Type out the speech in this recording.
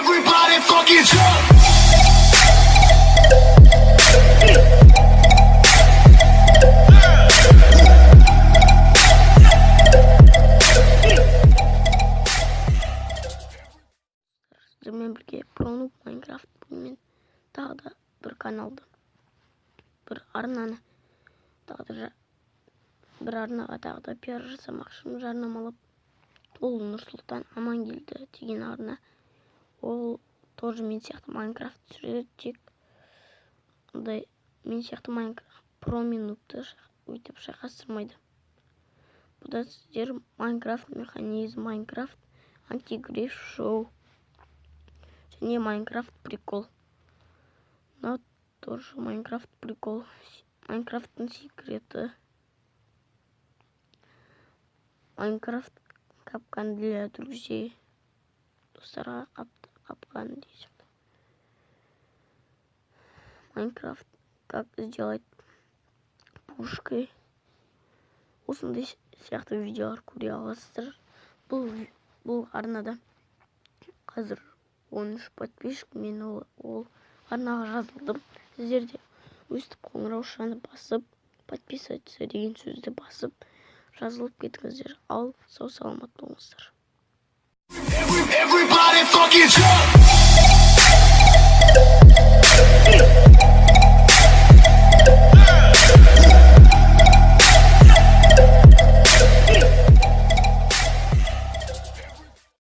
Everybody fucking jump. Sizlerle birlikte Pronuk Minecraft bugün daha da bir kanalda bir arnаны bir арнаға тағы да пиар жасамақшымын, жарнамалап. Ол Нұрсұлтан Амангелді деген арна. Ол тоже мен сияқты Майнкрафт түсіреді, тек ондай мен сияқты Майнкрафт про минутты өйтіп шайқастырмайды. Бұда сіздер Майнкрафт механизм, Майнкрафт антигриф шоу және Майнкрафт прикол. Но тоже Майнкрафт прикол. Майнкрафттың секреті. Майнкрафт капкан для друзей. Достарға капкан дейсің. Майнкрафт как сделать пушкой. Осындай сияқты видеолар көре аласыздар. Бұл арнада қазір 13 подписчик, мен ол арнаға жазылдым. Сіздер де өстіп қоңыраушаны басып, подписаться деген сөзді басып, жазылып кетіңіздер. Ал сау саламат болыңыздар. Everybody fucking jump.